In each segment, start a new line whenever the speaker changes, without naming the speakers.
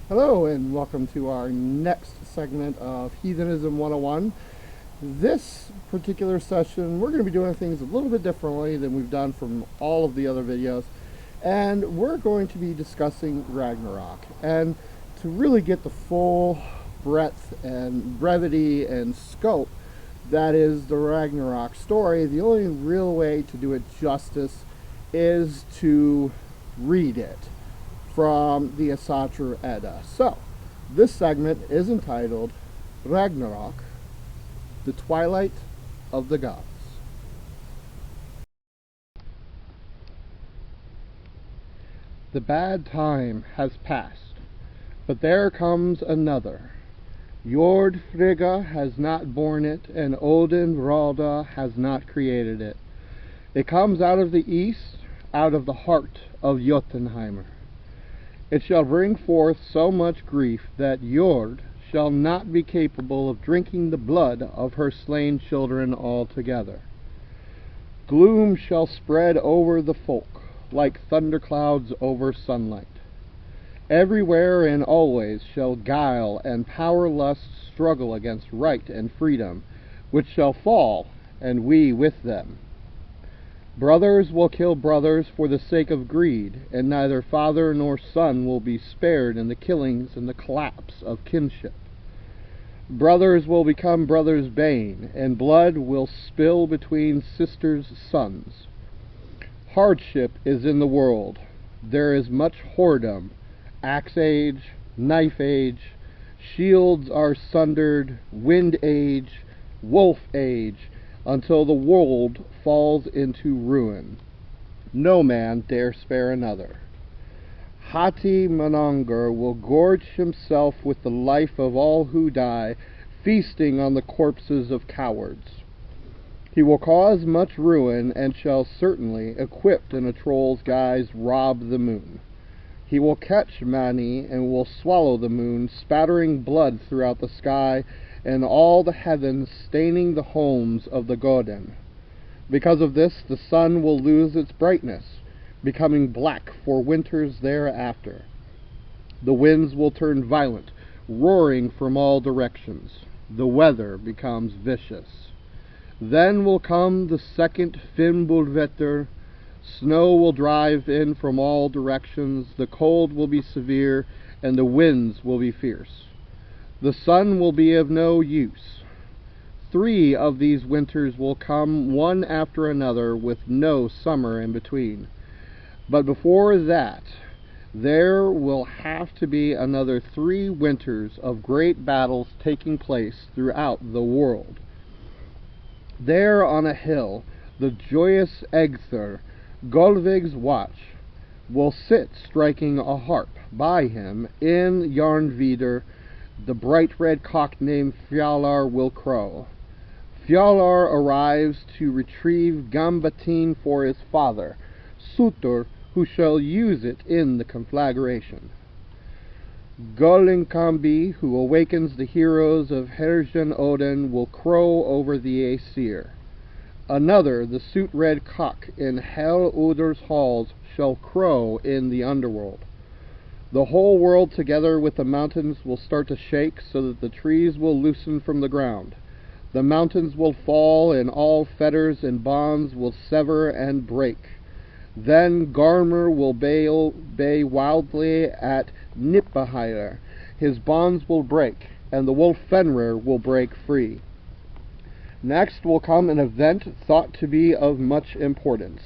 Hello and welcome to our next segment of Heathenism 101. This particular session, we're going to be doing things a little bit differently than we've done from all of the other videos. And we're going to be discussing Ragnarok. And to really get the full breadth and brevity and scope that is the Ragnarok story, the only real way to do it justice is to read it from the Asatru Edda. So, this segment is entitled Ragnarok, the Twilight of the Gods. The bad time has passed, but there comes another. Jord Frigga has not borne it, and Odin Ralda has not created it. It comes out of the east, out of the heart of Jotunheimer. It shall bring forth so much grief that Jord shall not be capable of drinking the blood of her slain children altogether. Gloom shall spread over the folk, like thunderclouds over sunlight. Everywhere and always shall guile and power lust struggle against right and freedom, which shall fall, and we with them. Brothers will kill brothers for the sake of greed, and neither father nor son will be spared in the killings and the collapse of kinship. Brothers will become brothers' bane, and blood will spill between sisters' sons. Hardship is in the world. There is much whoredom, axe age, knife age, shields are sundered, wind age, wolf age, until the world falls into ruin. No man dare spare another. Hati Manangar will gorge himself with the life of all who die, feasting on the corpses of cowards. He will cause much ruin, and shall certainly, equipped in a troll's guise, rob the moon. He will catch Mani, and will swallow the moon, spattering blood throughout the sky, and all the heavens, staining the homes of the Godin. Because of this, the sun will lose its brightness, becoming black for winters thereafter. The winds will turn violent, roaring from all directions. The weather becomes vicious. Then will come the second Fimbulvetter. Snow will drive in from all directions. The cold will be severe, and the winds will be fierce. The sun will be of no use. 3 of these winters will come one after another, with no summer in between. But before that, there will have to be another 3 winters of great battles taking place throughout the world. There on a hill, the joyous Egthur, Golvig's watch, will sit striking a harp. By him, in Jarnvidr, the bright red cock named Fjalar will crow. Fjalar arrives to retrieve Gambatin for his father, Sutur, who shall use it in the conflagration. Golinkambi, who awakens the heroes of Herjan Odin, will crow over the Aesir. Another, the soot-red cock in Hel Udr's halls, shall crow in the underworld. The whole world, together with the mountains, will start to shake, so that the trees will loosen from the ground. The mountains will fall, and all fetters and bonds will sever and break. Then Garmr will bay wildly at Nipahir. His bonds will break, and the wolf Fenrir will break free. Next will come an event thought to be of much importance.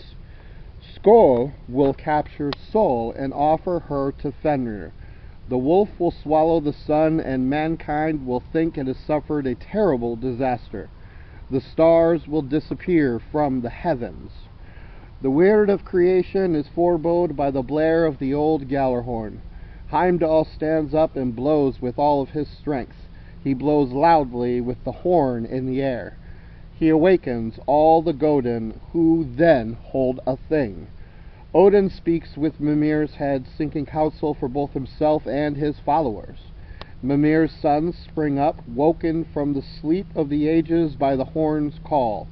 Skoll will capture Sol and offer her to Fenrir. The wolf will swallow the sun, and mankind will think it has suffered a terrible disaster. The stars will disappear from the heavens. The weird of creation is forebode by the blare of the old Gallarhorn. Heimdall stands up and blows with all of his strength. He blows loudly with the horn in the air. He awakens all the Godin, who then hold a thing. Odin speaks with Mimir's head, seeking counsel for both himself and his followers. Mimir's sons spring up, woken from the sleep of the ages by the horn's call.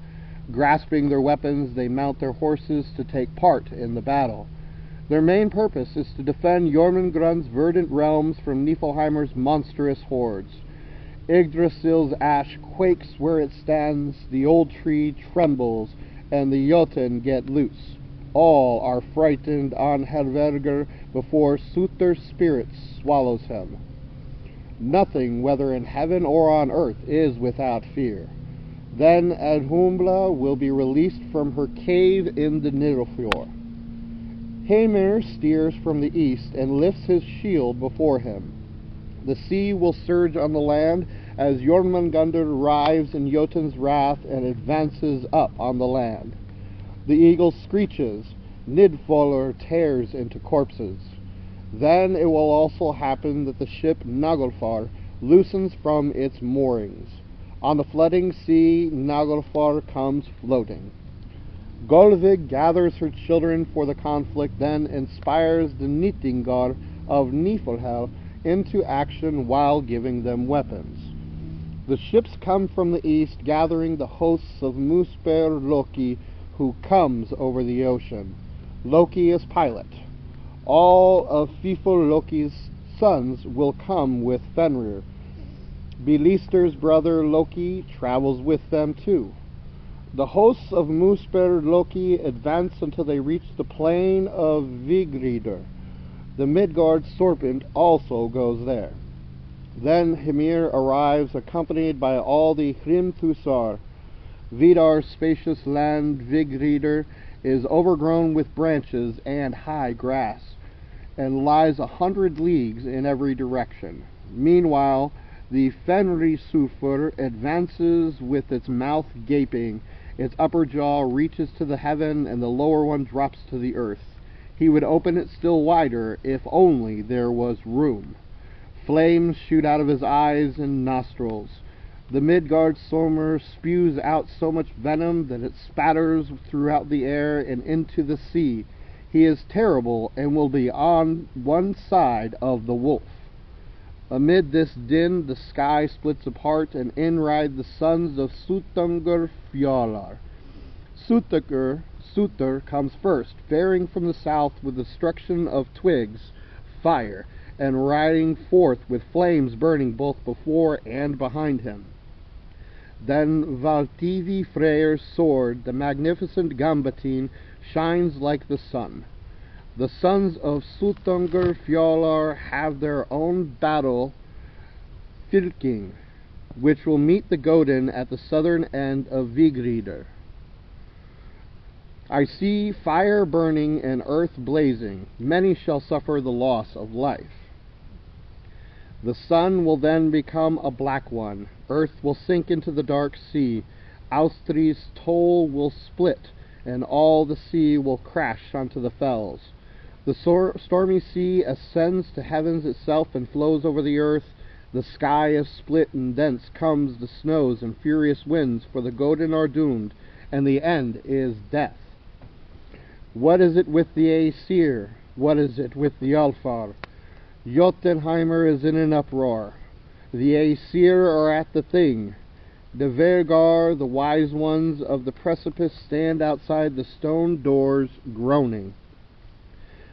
Grasping their weapons, they mount their horses to take part in the battle. Their main purpose is to defend Jormungandr's verdant realms from Niflheimer's monstrous hordes. Yggdrasil's ash quakes where it stands, the old tree trembles, and the Jotun get loose. All are frightened on Helverger before Surtr's spirit swallows him. Nothing, whether in heaven or on earth, is without fear. Then Adhumbla will be released from her cave in the Nilfjord. Heimir steers from the east and lifts his shield before him. The sea will surge on the land as Jormungandr arrives in Jotun's wrath and advances up on the land. The eagle screeches, Nidfolur tears into corpses. Then it will also happen that the ship Naglfar loosens from its moorings. On the flooding sea, Naglfar comes floating. Golvig gathers her children for the conflict, then inspires the Nittingar of Niflhel into action while giving them weapons. The ships come from the east, gathering the hosts of Muspelheim Loki, who comes over the ocean. Loki is pilot. All of Fifil Loki's sons will come with Fenrir. Bilister's brother Loki travels with them too. The hosts of Muspelheim Loki advance until they reach the plain of Vigridr. The Midgard serpent also goes there. Then Hymir arrives, accompanied by all the Hrimthusar. Vidar's spacious land, Vigridr, is overgrown with branches and high grass, and lies 100 leagues in every direction. Meanwhile, the Fenrisufr advances with its mouth gaping. Its upper jaw reaches to the heaven, and the lower one drops to the earth. He would open it still wider if only there was room. Flames shoot out of his eyes and nostrils. The Midgard Sommer spews out so much venom that it spatters throughout the air and into the sea. He is terrible and will be on one side of the wolf. Amid this din, the sky splits apart, and in ride the sons of Suttungr Fjalar. Surtr comes first, faring from the south with destruction of twigs, fire, and riding forth with flames burning both before and behind him. Then Valtivi Freyr's sword, the magnificent Gambatin, shines like the sun. The sons of Suttungr Fjalar have their own battle, Fylking, which will meet the Godin at the southern end of Vigridr. I see fire burning and earth blazing. Many shall suffer the loss of life. The sun will then become a black one. Earth will sink into the dark sea. Austri's toll will split, and all the sea will crash onto the fells. The stormy sea ascends to heavens itself and flows over the earth. The sky is split, and thence comes the snows and furious winds, for the Godin are doomed, and the end is death. What is it with the Aesir? What is it with the Alfar? Jotunheimer is in an uproar. The Aesir are at the thing. The Vergar, the wise ones of the precipice, stand outside the stone doors, groaning.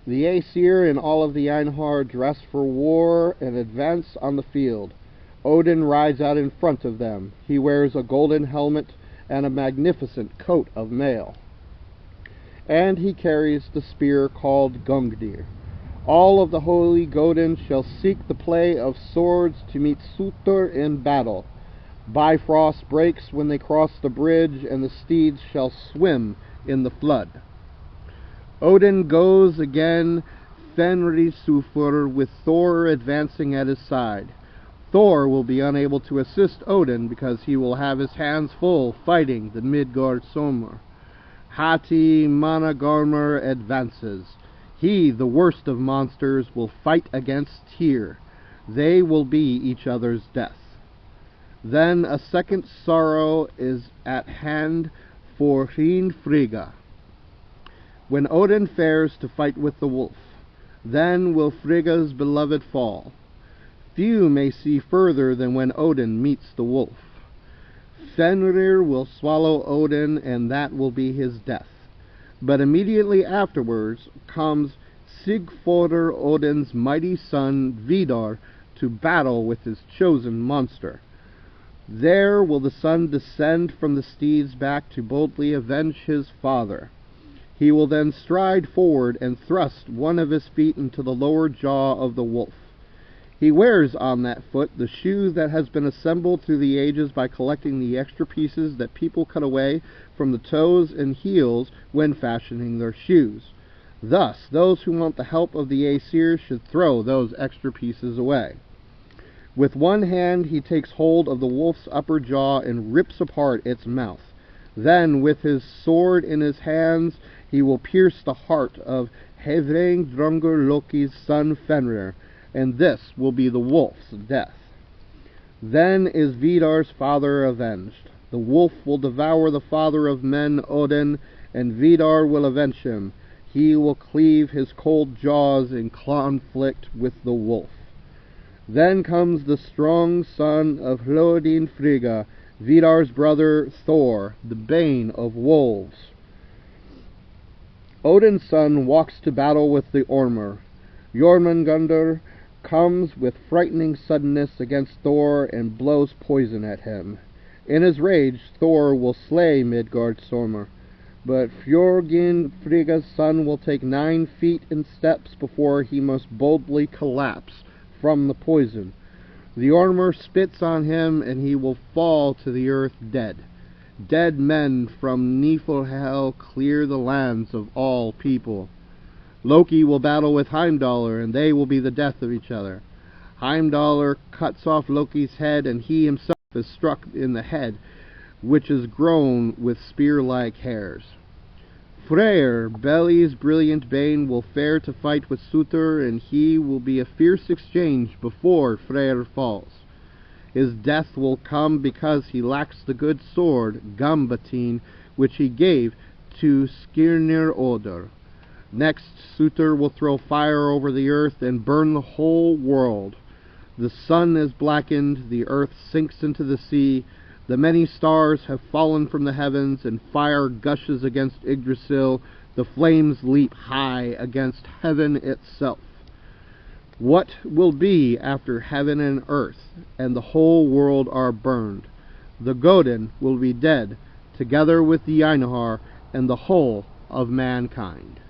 The Aesir and all of the Einhar dress for war and advance on the field. Odin rides out in front of them. He wears a golden helmet and a magnificent coat of mail. And he carries the spear called Gungnir. All of the holy Godin shall seek the play of swords to meet Surtr in battle. Bifrost breaks when they cross the bridge, and the steeds shall swim in the flood. Odin goes again, Fenrisufr, with Thor advancing at his side. Thor will be unable to assist Odin because he will have his hands full fighting the Midgard Sommer. Hati Managarmr advances. He, the worst of monsters, will fight against Tyr. They will be each other's death. Then a second sorrow is at hand for Hrinfriga, when Odin fares to fight with the wolf. Then will Frigga's beloved fall. Few may see further than when Odin meets the wolf. Fenrir will swallow Odin, and that will be his death. But immediately afterwards comes Sigfodr Odin's mighty son Vidar to battle with his chosen monster. There will the son descend from the steed's back to boldly avenge his father. He will then stride forward and thrust one of his feet into the lower jaw of the wolf. He wears on that foot the shoe that has been assembled through the ages by collecting the extra pieces that people cut away from the toes and heels when fashioning their shoes. Thus, those who want the help of the Aesir should throw those extra pieces away. With one hand he takes hold of the wolf's upper jaw and rips apart its mouth. Then, with his sword in his hands, he will pierce the heart of Heathenism Loki's son Fenrir, and this will be the wolf's death. Then is Vidar's father avenged. The wolf will devour the father of men, Odin, and Vidar will avenge him. He will cleave his cold jaws in conflict with the wolf. Then comes the strong son of Hlodin Frigga, Vidar's brother Thor, the bane of wolves. Odin's son walks to battle with the Ormr. Jormungandr comes with frightening suddenness against Thor and blows poison at him. In his rage, Thor will slay Midgard's Ormr, but Fjorgyn Frigga's son will take 9 feet in steps before he must boldly collapse from the poison. The Ormr spits on him, and he will fall to the earth dead. Dead men from Niflhel clear the lands of all people. Loki will battle with Heimdallr, and they will be the death of each other. Heimdallr cuts off Loki's head, and he himself is struck in the head, which is grown with spear-like hairs. Freyr, Beli's brilliant bane, will fare to fight with Surtr, and he will be a fierce exchange before Freyr falls. His death will come because he lacks the good sword, Gambatin, which he gave to Skirnir Odr. Next, Surtr will throw fire over the earth and burn the whole world. The sun is blackened, the earth sinks into the sea, the many stars have fallen from the heavens, and fire gushes against Yggdrasil. The flames leap high against heaven itself. What will be after heaven and earth, and the whole world are burned? The Godin will be dead, together with the Einhar and the whole of mankind.